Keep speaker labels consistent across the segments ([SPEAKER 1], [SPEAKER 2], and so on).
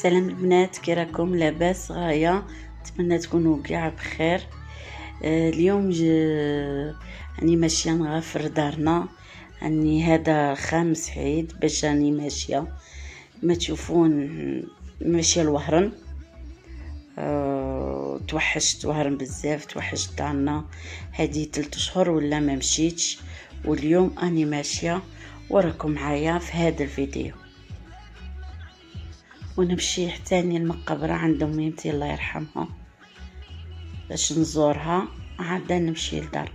[SPEAKER 1] سلام البنات، كي راكم؟ لاباس غاية؟ نتمنى تكونوا كاع بخير. اليوم راني ماشيه نغفر دارنا. راني هذا خامس عيد باش راني ماشيه، ما تشوفون ماشيه لوهران. توحشت وهران بزاف، توحشت دارنا. هذه 3 شهور ولا ما مشيتش، واليوم اني ماشيه وراكم معايا في هذا الفيديو. ونمشي حتى المقبرة عند ميمتي الله يرحمها باش نزورها، عاد نمشي لدارنا.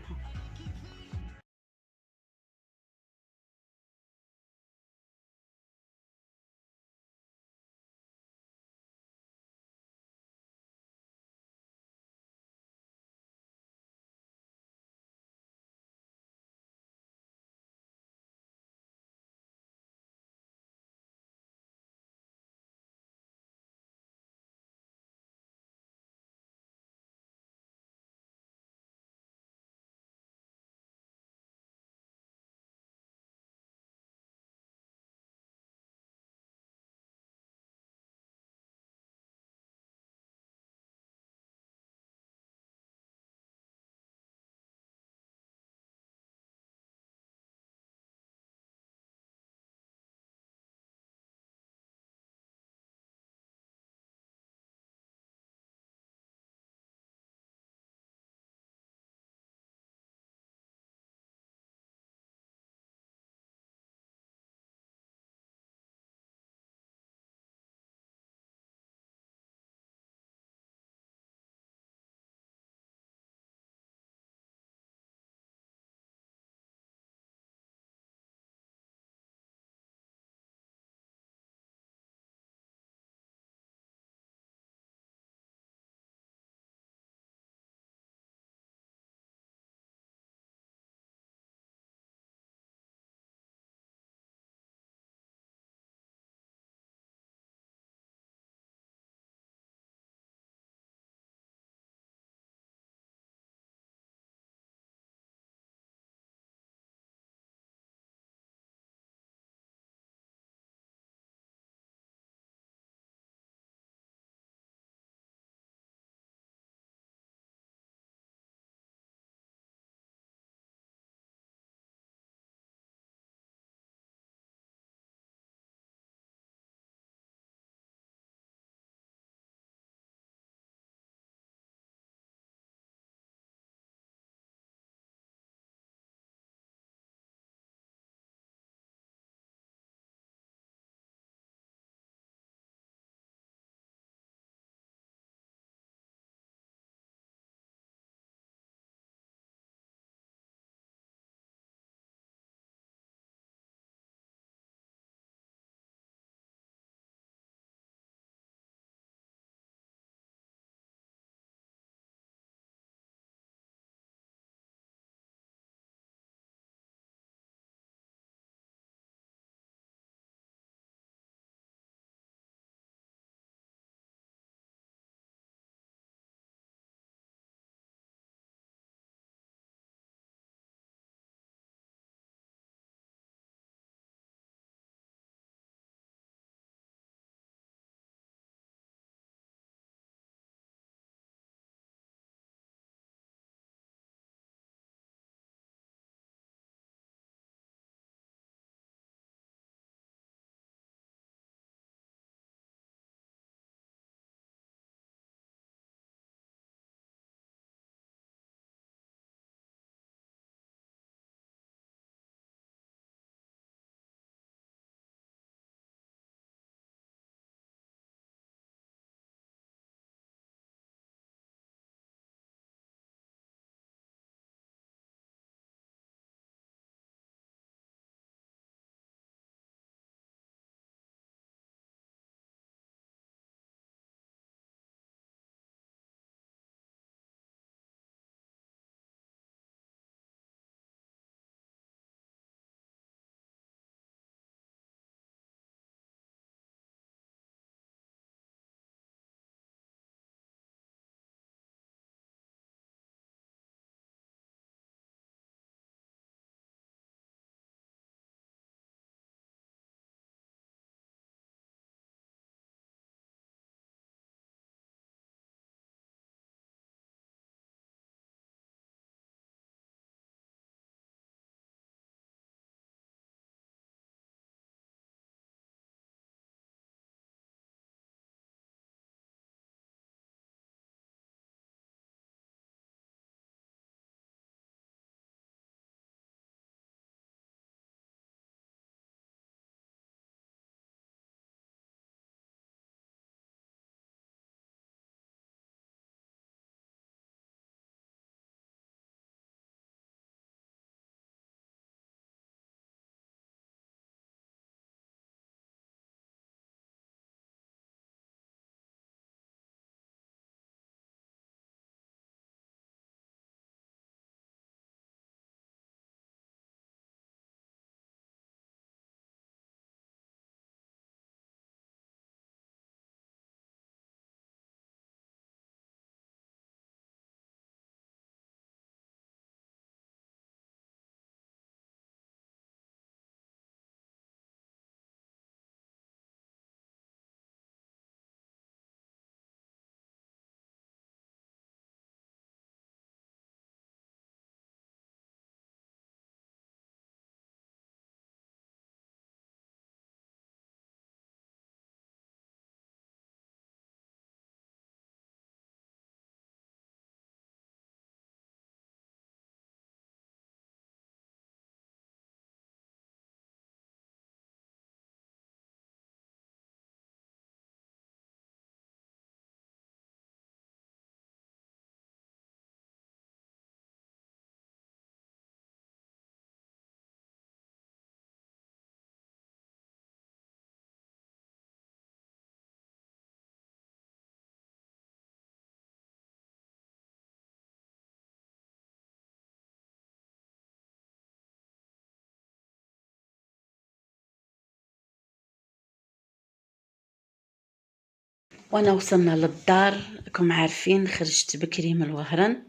[SPEAKER 1] وانا وصلنا للدار. راكم عارفين خرجت بكري من الوهران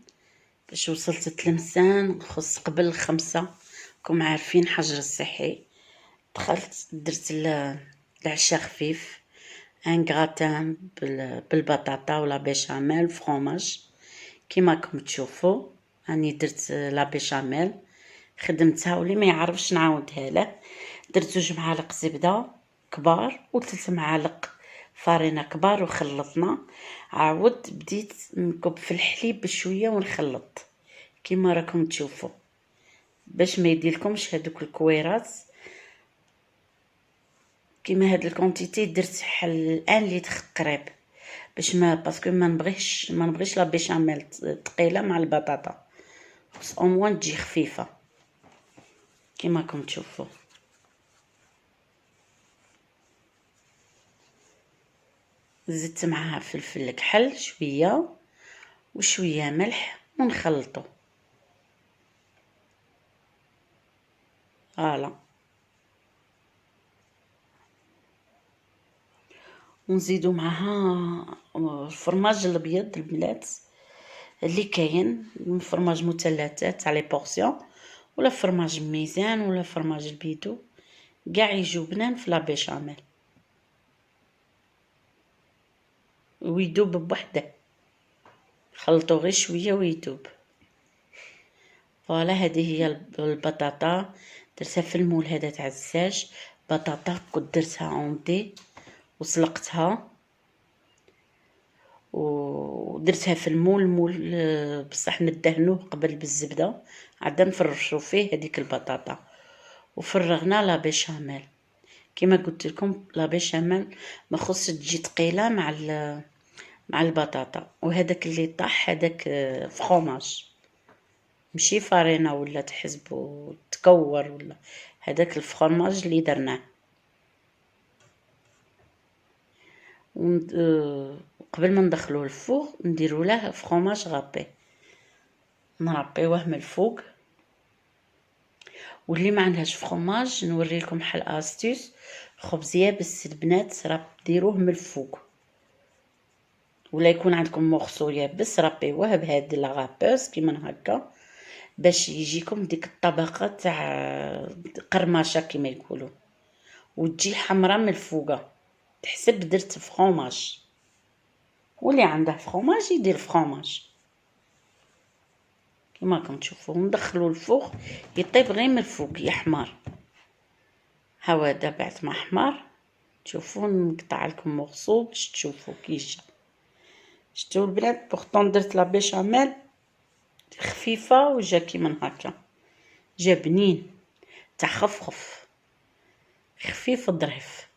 [SPEAKER 1] باش وصلت تلمسان خص قبل 5. راكم عارفين حجر الصحي. دخلت درت العشاء خفيف، ان غراتان بالبطاطا ولا بيشاميل فرomage كيما راكم تشوفوا. راني درت لا بيشاميل خدمتها، واللي ما يعرفش نعاودها له. درت 2 معالق زبده كبار و3 معالق فرينه كبار وخلطنا. عاود بديت نكب في الحليب بشويه ونخلط كيما راكم تشوفوا باش ما يديلكمش هذوك الكويرات. كيما هاد الكونتيتي درت حل 1 لتر قريب باش ما باسكو ما نبغيش لا بيشاميل ثقيله مع البطاطا، خص او موان تجي خفيفه كيما راكم تشوفوا. زدت معها فلفل كحل شويه وشويه ملح ونخلطو. فوالا ونزيدو معها الفرماج الابيض البلات اللي كاين، فرماج مثلثات تاع لي بورسيون، ولا فرماج ميزان ولا فرماج البيدو، كاع يجو بنان في لا بيشاميل ويدوب بوحده. خلطو غير شويه ويدوب. فوالا هذه هي البطاطا درتها في المول هذا تاع الزاج. بطاطا كنت درتها اونتي وسلقتها ودرتها في المول بصح ندهنوه قبل بالزبده عاد نفرشوا فيه هذيك البطاطا. وفرغنا لا بيشاميل كيما قلت لكم. لا بيشاميل ما خص تجي ثقيله مع البطاطا. وهذاك اللي طاح هذاك فرomage ماشي فرينه ولا تحسبوا تكور، ولا هذاك الفرomage اللي درناه. قبل ما ندخلوه الفوغ نديروا له فرomage غابي، نربيوه من الفوق. واللي ما عندهاش فرomage نوري لكم حل استيس. خبز يابس البنات راه ديروه من الفوق، ولا يكون عندكم مورسو يابس ربيوه بهاد لا غابوس كيما هكا باش يجيكم ديك الطبقه تاع قرمشه كيما يقولوا، وتجي حمراء من الفوق تحسب درت فرomage. واللي عنده فرomage يدير فرomage كيما راكم تشوفوا. ندخلوا الفوغ يطيب غير من الفوق يحمر. هاو بعد ما حمر تشوفوا نقطع لكم مورسو باش تشوفوا كي جا. شتو البنات بورطون درت لا بيشاميل خفيفه وجا كيما هكا، جا بنين تاع خفخف خفيف ظريف.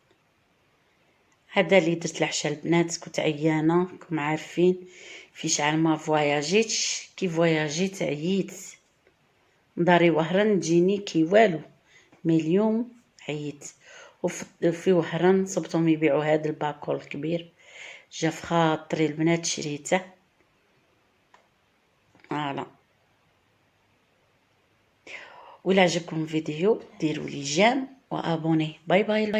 [SPEAKER 1] هذا اللي درت العشاء البنات. كنت عيانه راكم عارفين في شحال ما فواياجيتش. كي فواياجيت عييت داري وهران تجيني كي والو، مي اليوم عييت. وفي وهران صبتهم يبيعوا هذا الباكول الكبير، جا في خاطري البنات شريته. فوالا ولا عجبكم الفيديو ديروا لي جيم وابوني. باي باي.